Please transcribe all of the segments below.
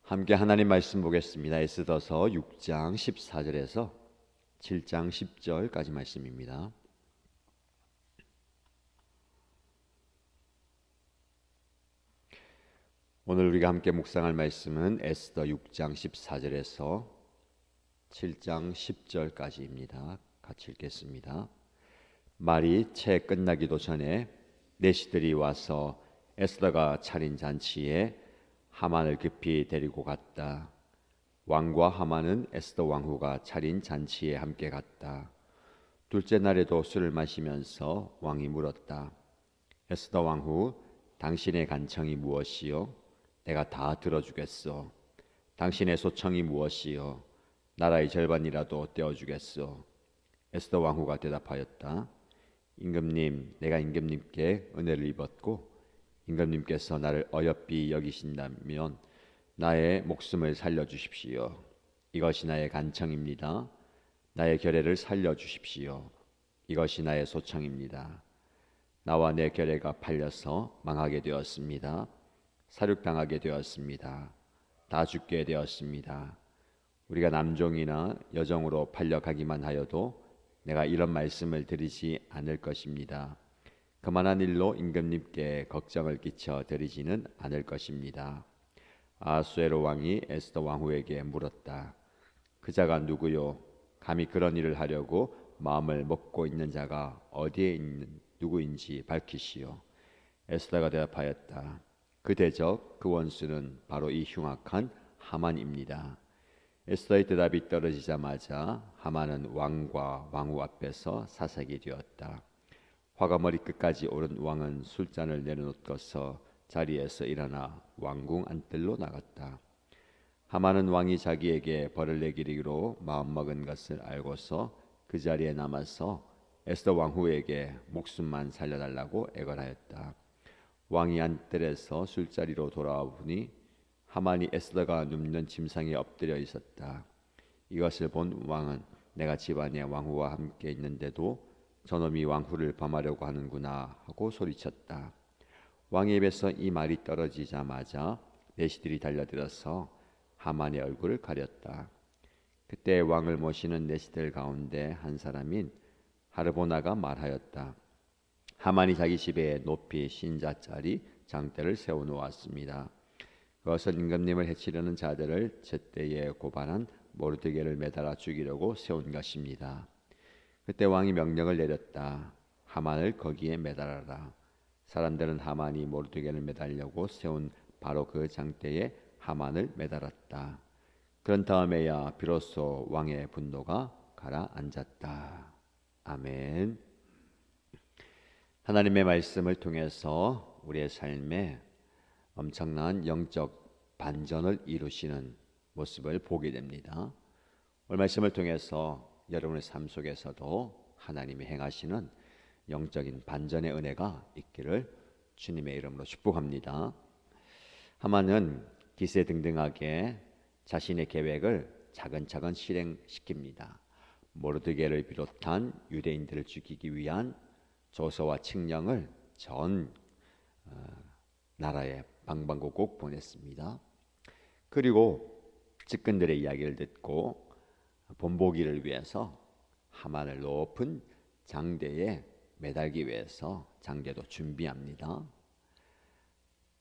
함께 하나님 말씀 보겠습니다. 에스더서 6장 14절에서 7장 10절까지 말씀입니다. 오늘 우리가 함께 묵상할 말씀은 에스더 6장 14절에서 7장 10절까지입니다. 같이 읽겠습니다. 말이 채 끝나기도 전에 내시들이 와서 에스더가 차린 잔치에 하만을 급히 데리고 갔다. 왕과 하만은 에스더 왕후가 차린 잔치에 함께 갔다. 둘째 날에도 술을 마시면서 왕이 물었다. 에스더 왕후, 당신의 간청이 무엇이요? 내가 다 들어주겠소. 당신의 소청이 무엇이요? 나라의 절반이라도 떼어주겠소. 에스더 왕후가 대답하였다. 임금님, 내가 임금님께 은혜를 입었고 임금님께서 나를 어여삐 여기신다면 나의 목숨을 살려주십시오. 이것이 나의 간청입니다. 나의 결례를 살려주십시오. 이것이 나의 소청입니다. 나와 내 결례가 팔려서 망하게 되었습니다. 사륙당하게 되었습니다. 다 죽게 되었습니다. 우리가 남종이나 여종으로 팔려가기만 하여도 내가 이런 말씀을 드리지 않을 것입니다. 그만한 일로 임금님께 걱정을 끼쳐 드리지는 않을 것입니다. 아수에로 왕이 에스더 왕후에게 물었다. 그 자가 누구요? 감히 그런 일을 하려고 마음을 먹고 있는 자가 어디에 있는 누구인지 밝히시오. 에스더가 대답하였다. 그 대적, 그 원수는 바로 이 흉악한 하만입니다. 에스더의 대답이 떨어지자마자 하만은 왕과 왕후 앞에서 사색이 되었다. 화가 머리끝까지 오른 왕은 술잔을 내려놓고서 자리에서 일어나 왕궁 안뜰로 나갔다. 하만은 왕이 자기에게 벌을 내리기로 마음먹은 것을 알고서 그 자리에 남아서 에스더 왕후에게 목숨만 살려달라고 애걸하였다. 왕이 안뜰에서 술자리로 돌아와 보니 하만이 에스더가 눕는 침상에 엎드려 있었다. 이것을 본 왕은 내가 집안에 왕후와 함께 있는데도 저놈이 왕후를 범하려고 하는구나 하고 소리쳤다. 왕의 입에서 이 말이 떨어지자마자 내시들이 달려들어서 하만의 얼굴을 가렸다. 그때 왕을 모시는 내시들 가운데 한 사람인 하르보나가 말하였다. 하만이 자기 집에 높이 신자짜리 장대를 세워놓았습니다. 그것은 임금님을 해치려는 자들을 제때에 고발한 모르드게를 매달아 죽이려고 세운 것입니다. 그때 왕이 명령을 내렸다. 하만을 거기에 매달아라. 사람들은 하만이 모르드게를 매달려고 세운 바로 그 장대에 하만을 매달았다. 그런 다음에야 비로소 왕의 분노가 가라앉았다. 아멘. 하나님의 말씀을 통해서 우리의 삶에 엄청난 영적 반전을 이루시는 모습을 보게 됩니다. 오늘 말씀을 통해서 여러분의 삶 속에서도 하나님이 행하시는 영적인 반전의 은혜가 있기를 주님의 이름으로 축복합니다. 하만은 기세등등하게 자신의 계획을 차근차근 실행시킵니다. 모르드게를 비롯한 유대인들을 죽이기 위한 조서와 칙령을 전 나라에 방방곡곡 보냈습니다. 그리고 측근들의 이야기를 듣고 본보기를 위해서 하만을 높은 장대에 매달기 위해서 장대도 준비합니다.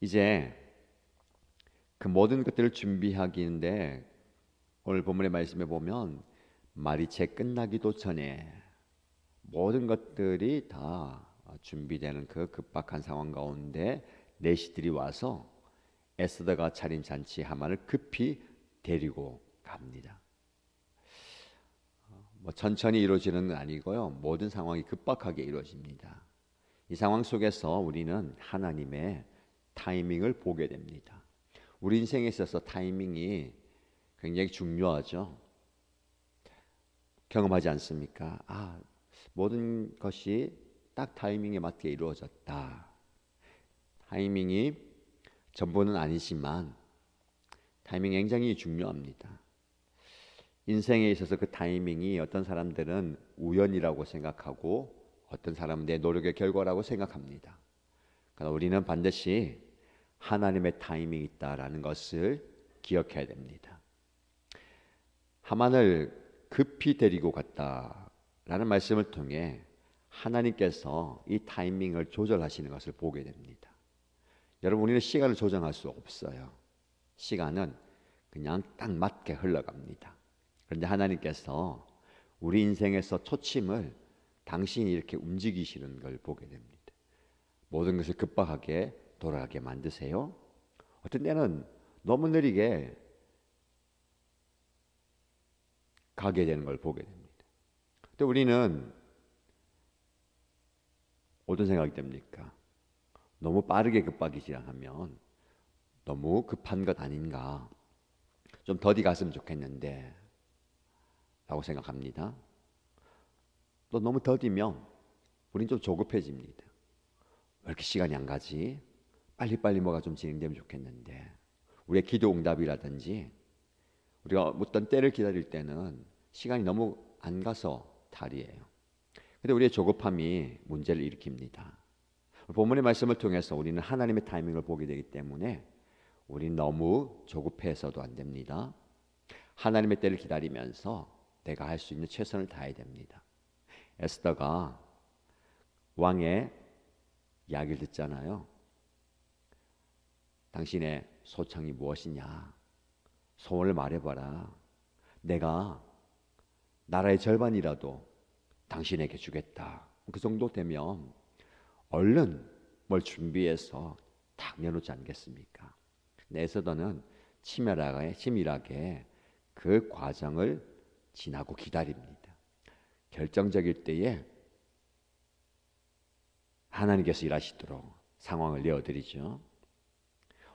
이제 그 모든 것들을 준비하기인데 오늘 본문의 말씀에 보면 말이 채 끝나기도 전에 모든 것들이 다 준비되는 그 급박한 상황 가운데 내시들이 와서 에스더가 차린 잔치 하만을 급히 데리고 갑니다. 천천히 이루어지는 건 아니고요. 모든 상황이 급박하게 이루어집니다. 이 상황 속에서 우리는 하나님의 타이밍을 보게 됩니다. 우리 인생에 있어서 타이밍이 굉장히 중요하죠. 경험하지 않습니까? 모든 것이 딱 타이밍에 맞게 이루어졌다. 타이밍이 전부는 아니지만 타이밍이 굉장히 중요합니다. 인생에 있어서 그 타이밍이 어떤 사람들은 우연이라고 생각하고 어떤 사람은 내 노력의 결과라고 생각합니다. 그러나 우리는 반드시 하나님의 타이밍이 있다라는 것을 기억해야 됩니다. 하만을 급히 데리고 갔다라는 말씀을 통해 하나님께서 이 타이밍을 조절하시는 것을 보게 됩니다. 여러분, 우리는 시간을 조정할 수 없어요. 시간은 그냥 딱 맞게 흘러갑니다. 그런데 하나님께서 우리 인생에서 초침을 당신이 이렇게 움직이시는 걸 보게 됩니다. 모든 것을 급박하게 돌아가게 만드세요. 어떤 때는 너무 느리게 가게 되는 걸 보게 됩니다. 근데 우리는 어떤 생각이 됩니까? 너무 빠르게 급박이 지나가면 너무 급한 것 아닌가? 좀 더디 갔으면 좋겠는데 라고 생각합니다. 또 너무 더디면 우린 좀 조급해집니다. 왜 이렇게 시간이 안 가지? 빨리빨리 뭐가 좀 진행되면 좋겠는데. 우리의 기도 응답이라든지 우리가 어떤 때를 기다릴 때는 시간이 너무 안 가서 탈이에요. 근데 우리의 조급함이 문제를 일으킵니다. 본문의 말씀을 통해서 우리는 하나님의 타이밍을 보게 되기 때문에 우리는 너무 조급해서도 안 됩니다. 하나님의 때를 기다리면서 내가 할 수 있는 최선을 다해야 됩니다. 에스더가 왕의 이야기를 듣잖아요. 당신의 소청이 무엇이냐? 소원을 말해봐라. 내가 나라의 절반이라도 당신에게 주겠다. 그 정도 되면 얼른 뭘 준비해서 딱 내놓지 않겠습니까? 에스더는 치밀하게 그 과정을 지나고 기다립니다. 결정적일 때에 하나님께서 일하시도록 상황을 내어드리죠.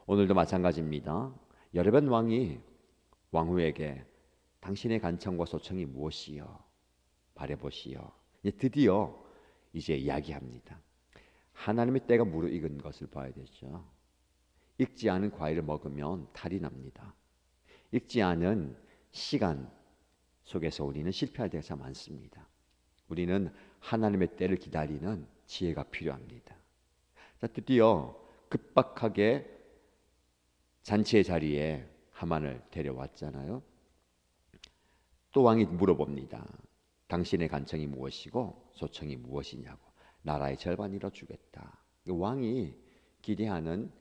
오늘도 마찬가지입니다. 여레반 왕이 왕후에게 당신의 간청과 소청이 무엇이요? 말해보시오. 드디어 이제 이야기합니다. 하나님의 때가 무르익은 것을 봐야 되죠. 익지 않은 과일을 먹으면 탈이 납니다. 익지 않은 시간 속에서 우리는 실패할 때가 참 많습니다. 우리는 하나님의 때를 기다리는 지혜가 필요합니다. 자, 드디어 급박하게 잔치의 자리에 하만을 데려왔잖아요. 또 왕이 물어봅니다. 당신의 간청이 무엇이고 소청이 무엇이냐고. 나라의 절반이라 주겠다. 왕이 기대하는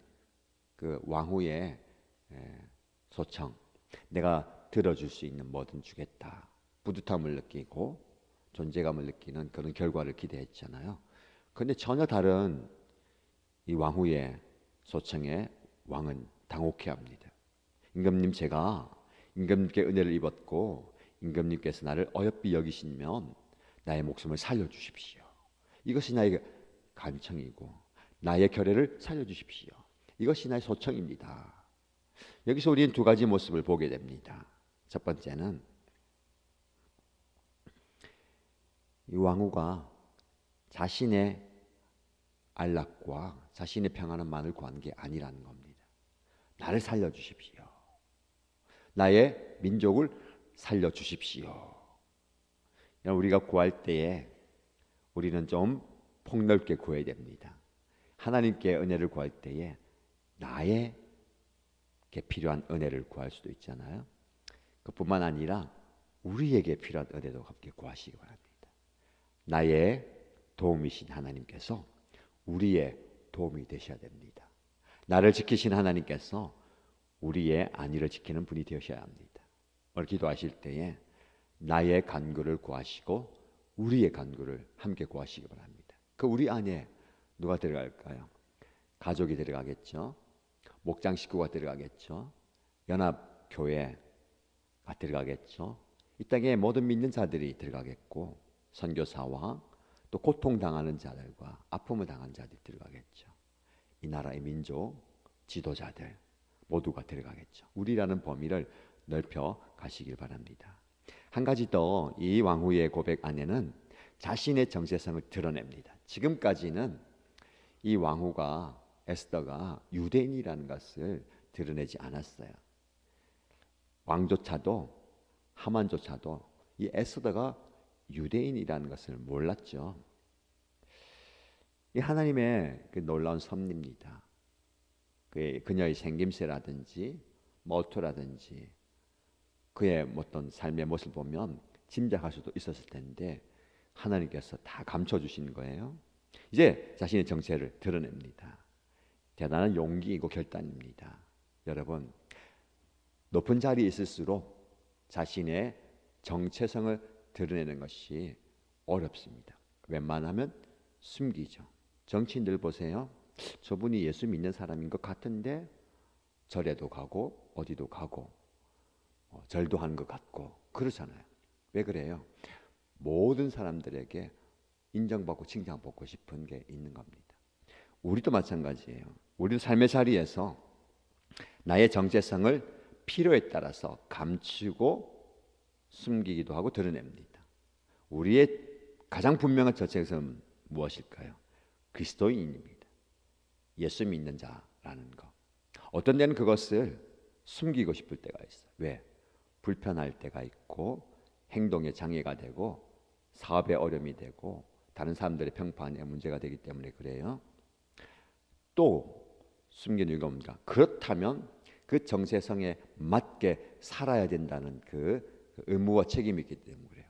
그 왕후의 소청, 내가 들어줄 수 있는 뭐든 주겠다. 뿌듯함을 느끼고 존재감을 느끼는 그런 결과를 기대했잖아요. 그런데 전혀 다른 이 왕후의 소청에 왕은 당혹해합니다. 임금님, 제가 임금님께 은혜를 입었고 임금님께서 나를 어여삐 여기시면 나의 목숨을 살려주십시오. 이것이 나의 간청이고 나의 결례를 살려주십시오. 이것이 나의 소청입니다. 여기서 우리는 두 가지 모습을 보게 됩니다. 첫 번째는 이 왕후가 자신의 안락과 자신의 평안만을 구한 게 아니라는 겁니다. 나를 살려주십시오. 나의 민족을 살려주십시오. 우리가 구할 때에 우리는 좀 폭넓게 구해야 됩니다. 하나님께 은혜를 구할 때에 나에게 필요한 은혜를 구할 수도 있잖아요. 그뿐만 아니라 우리에게 필요한 은혜도 함께 구하시기 바랍니다. 나의 도움이신 하나님께서 우리의 도움이 되셔야 됩니다. 나를 지키신 하나님께서 우리의 안위를 지키는 분이 되셔야 합니다. 오늘 기도하실 때에 나의 간구를 구하시고 우리의 간구를 함께 구하시기 바랍니다. 그 우리 안에 누가 들어갈까요? 가족이 들어가겠죠. 목장 식구가 들어가겠죠. 연합교회가 들어가겠죠. 이 땅에 모든 믿는 자들이 들어가겠고 선교사와 또 고통당하는 자들과 아픔을 당한 자들이 들어가겠죠. 이 나라의 민족, 지도자들 모두가 들어가겠죠. 우리라는 범위를 넓혀 가시길 바랍니다. 한 가지 더, 이 왕후의 고백 안에는 자신의 정체성을 드러냅니다. 지금까지는 이 왕후가 에스더가 유대인이라는 것을 드러내지 않았어요. 왕조차도 하만조차도 이 에스더가 유대인이라는 것을 몰랐죠. 이 하나님의 그 놀라운 섭리입니다. 그녀의 생김새라든지 말투라든지 그의 어떤 삶의 모습을 보면 짐작할 수도 있었을 텐데 하나님께서 다 감춰주신 거예요. 이제 자신의 정체를 드러냅니다. 대단한 용기이고 결단입니다. 여러분, 높은 자리에 있을수록 자신의 정체성을 드러내는 것이 어렵습니다. 웬만하면 숨기죠. 정치인들 보세요. 저분이 예수 믿는 사람인 것 같은데 절에도 가고 어디도 가고 절도 하는 것 같고 그렇잖아요. 왜 그래요? 모든 사람들에게 인정받고 칭찬받고 싶은 게 있는 겁니다. 우리도 마찬가지예요. 우리도 삶의 자리에서 나의 정체성을 필요에 따라서 감추고 숨기기도 하고 드러냅니다. 우리의 가장 분명한 정체성은 무엇일까요? 그리스도인입니다. 예수 믿는 자라는 것. 어떤 데는 그것을 숨기고 싶을 때가 있어요. 왜? 불편할 때가 있고 행동에 장애가 되고 사업에 어려움이 되고 다른 사람들의 평판에 문제가 되기 때문에 그래요. 또 숨기는 이유가 뭡니까? 그렇다면 그 정체성에 맞게 살아야 된다는 그 의무와 책임이 있기 때문에 그래요.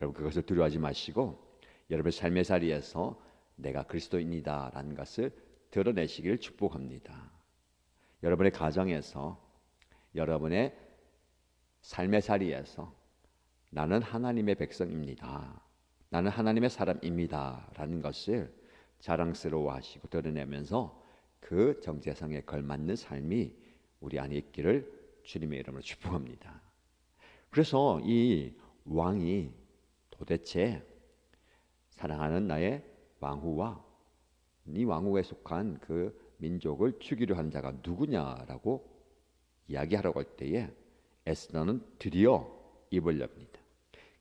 여러분 그것을 두려워하지 마시고 여러분의 삶의 자리에서 내가 그리스도인이다라는 것을 드러내시기를 축복합니다. 여러분의 가정에서 여러분의 삶의 자리에서 나는 하나님의 백성입니다. 나는 하나님의 사람입니다. 라는 것을 자랑스러워하시고 드러내면서 그 정체성에 걸맞는 삶이 우리 안에 있기를 주님의 이름으로 축복합니다. 그래서 이 왕이 도대체 사랑하는 나의 왕후와 이 왕후에 속한 그 민족을 죽이려 한 자가 누구냐라고 이야기하라고 할 때에 에스더는 드디어 입을 엽니다.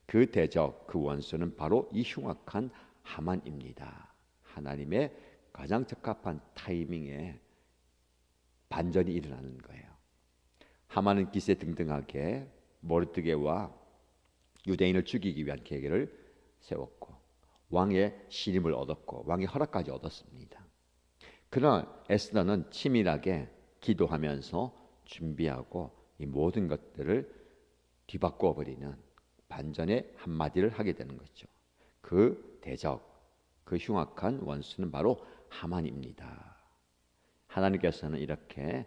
그 대적, 그 원수는 바로 이 흉악한 하만입니다. 하나님의 가장 적합한 타이밍에 반전이 일어나는 거예요. 하만은 기세등등하게 모르드게와 유대인을 죽이기 위한 계획을 세웠고 왕의 신임을 얻었고 왕의 허락까지 얻었습니다. 그러나 에스더는 치밀하게 기도하면서 준비하고 이 모든 것들을 뒤바꿔 버리는 반전의 한마디를 하게 되는 거죠. 그 대적, 그 흉악한 원수는 바로 하만입니다. 하나님께서는 이렇게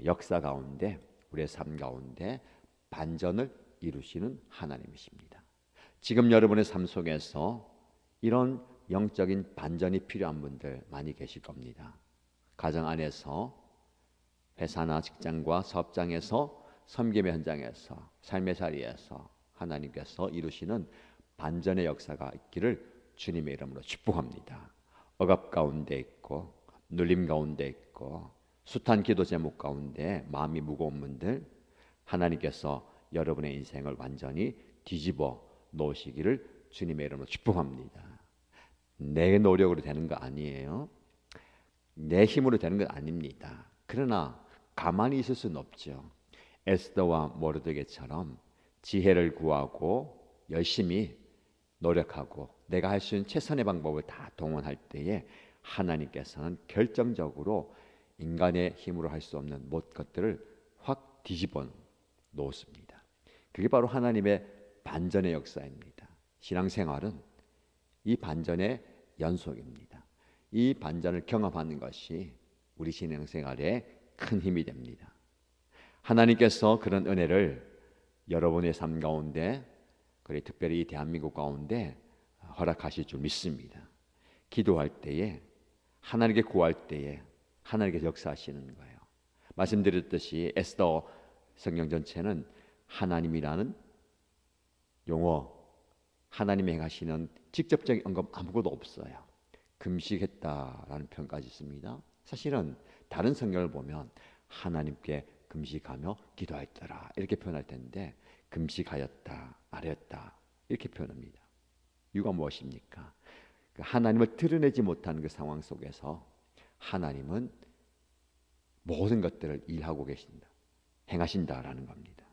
역사 가운데 우리의 삶 가운데 반전을 이루시는 하나님이십니다. 지금 여러분의 삶 속에서 이런 영적인 반전이 필요한 분들 많이 계실 겁니다. 가정 안에서 회사나 직장과 사업장에서 섬김의 현장에서 삶의 자리에서 하나님께서 이루시는 반전의 역사가 있기를 주님의 이름으로 축복합니다. 억압 가운데 있고 눌림 가운데 있고 숱한 기도 제목 가운데 마음이 무거운 분들 하나님께서 여러분의 인생을 완전히 뒤집어 놓으시기를 주님의 이름으로 축복합니다. 내 노력으로 되는 거 아니에요. 내 힘으로 되는 건 아닙니다. 그러나 가만히 있을 수는 없죠. 에스더와 모르드게처럼 지혜를 구하고 열심히 노력하고 내가 할 수 있는 최선의 방법을 다 동원할 때에 하나님께서는 결정적으로 인간의 힘으로 할 수 없는 모든 것들을 확 뒤집어 놓습니다. 그게 바로 하나님의 반전의 역사입니다. 신앙생활은 이 반전의 연속입니다. 이 반전을 경험하는 것이 우리 신앙생활에 큰 힘이 됩니다. 하나님께서 그런 은혜를 여러분의 삶 가운데 그리고 특별히 이 대한민국 가운데 허락하실 줄 믿습니다. 기도할 때에 하나님께 구할 때에 하나님께서 역사하시는 거예요. 말씀드렸듯이 에스더 성경 전체는 하나님이라는 용어, 하나님이 행하시는 직접적인 언급 아무것도 없어요. 금식했다라는 표현까지 있습니다. 사실은 다른 성경을 보면 하나님께 금식하며 기도하였더라 이렇게 표현할 텐데 금식하였다, 아뢰었다 이렇게 표현합니다. 이유가 무엇입니까? 하나님을 드러내지 못하는 그 상황 속에서 하나님은 모든 것들을 일하고 계신다, 행하신다라는 겁니다.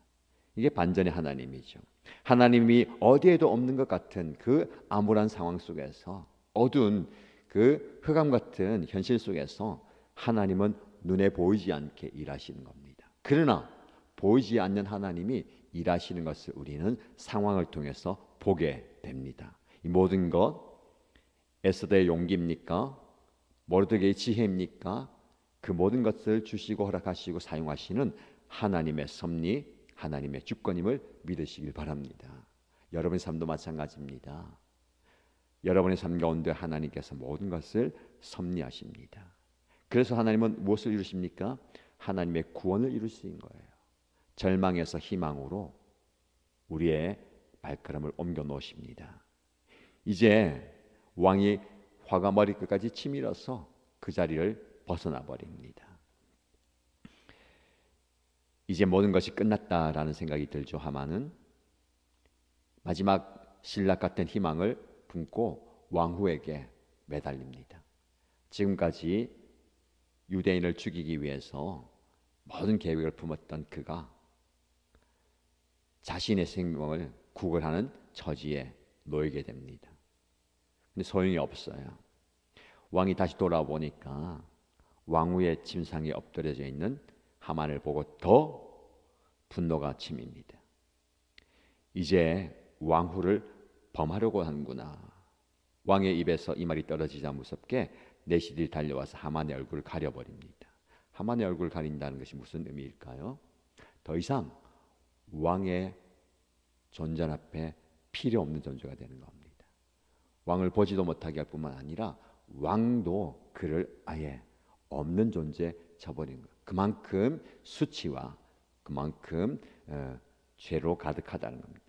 이게 반전의 하나님이죠. 하나님이 어디에도 없는 것 같은 그 암울한 상황 속에서 어두운 그 흑암 같은 현실 속에서 하나님은 눈에 보이지 않게 일하시는 겁니다. 그러나 보이지 않는 하나님이 일하시는 것을 우리는 상황을 통해서 보게 됩니다. 이 모든 것 에스더의 용기입니까? 모르드게의 지혜입니까? 그 모든 것을 주시고 허락하시고 사용하시는 하나님의 섭리, 하나님의 주권임을 믿으시길 바랍니다. 여러분의 삶도 마찬가지입니다. 여러분의 삶 가운데 하나님께서 모든 것을 섭리하십니다. 그래서 하나님은 무엇을 이루십니까? 하나님의 구원을 이루시는 거예요. 절망에서 희망으로 우리의 발걸음을 옮겨 놓으십니다. 이제 왕이 화가 머리끝까지 치밀어서 그 자리를 벗어나 버립니다. 이제 모든 것이 끝났다라는 생각이 들죠. 하만은 마지막 신락 같은 희망을 품고 왕후에게 매달립니다. 지금까지 유대인을 죽이기 위해서 모든 계획을 품었던 그가 자신의 생명을 구걸하는 처지에 놓이게 됩니다. 근데 소용이 없어요. 왕이 다시 돌아보니까 왕후의 침상에 엎드려져 있는 하만을 보고 더 분노가 치밉니다. 이제 왕후를 범하려고 하는구나. 왕의 입에서 이 말이 떨어지자 무섭게 내시들이 달려와서 하만의 얼굴을 가려버립니다. 하만의 얼굴을 가린다는 것이 무슨 의미일까요? 더 이상 왕의 존재 앞에 필요 없는 존재가 되는 겁니다. 왕을 보지도 못하게 할 뿐만 아니라 왕도 그를 아예 없는 존재 쳐버린 거예요. 그만큼 수치와 그만큼 죄로 가득하다는 겁니다.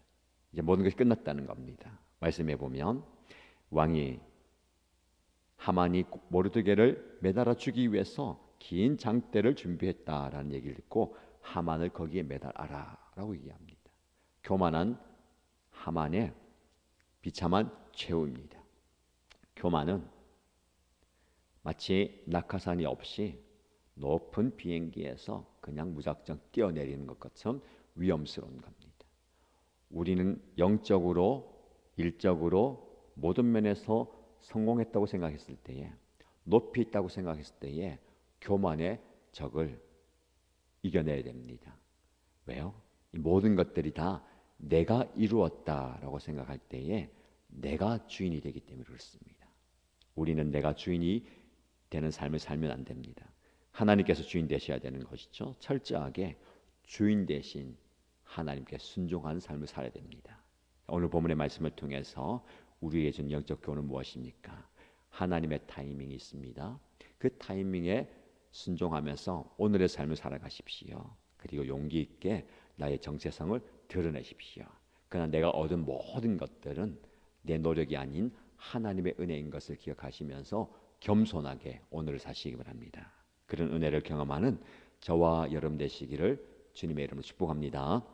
이제 모든 것이 끝났다는 겁니다. 말씀해 보면 왕이 하만이 모르드게를 매달아 주기 위해서 긴 장대를 준비했다라는 얘기를 듣고 하만을 거기에 매달아라라고 얘기합니다. 교만한 하만의 비참한 최후입니다. 교만은 마치 낙하산이 없이 높은 비행기에서 그냥 무작정 뛰어내리는 것처럼 위험스러운 겁니다. 우리는 영적으로, 일적으로 모든 면에서 성공했다고 생각했을 때에, 높이 있다고 생각했을 때에 교만의 적을 이겨내야 됩니다. 왜요? 이 모든 것들이 다 내가 이루었다라고 생각할 때에 내가 주인이 되기 때문에 그렇습니다. 우리는 내가 주인이 되는 삶을 살면 안 됩니다. 하나님께서 주인 되셔야 되는 것이죠. 철저하게 주인 대신 하나님께 순종하는 삶을 살아야 됩니다. 오늘 본문의 말씀을 통해서 우리에게 준 영적 교훈은 무엇입니까? 하나님의 타이밍이 있습니다. 그 타이밍에 순종하면서 오늘의 삶을 살아가십시오. 그리고 용기 있게 나의 정체성을 드러내십시오. 그러나 내가 얻은 모든 것들은 내 노력이 아닌 하나님의 은혜인 것을 기억하시면서 겸손하게 오늘을 사시기 바랍니다. 그런 은혜를 경험하는 저와 여러분 되시기를 주님의 이름으로 축복합니다.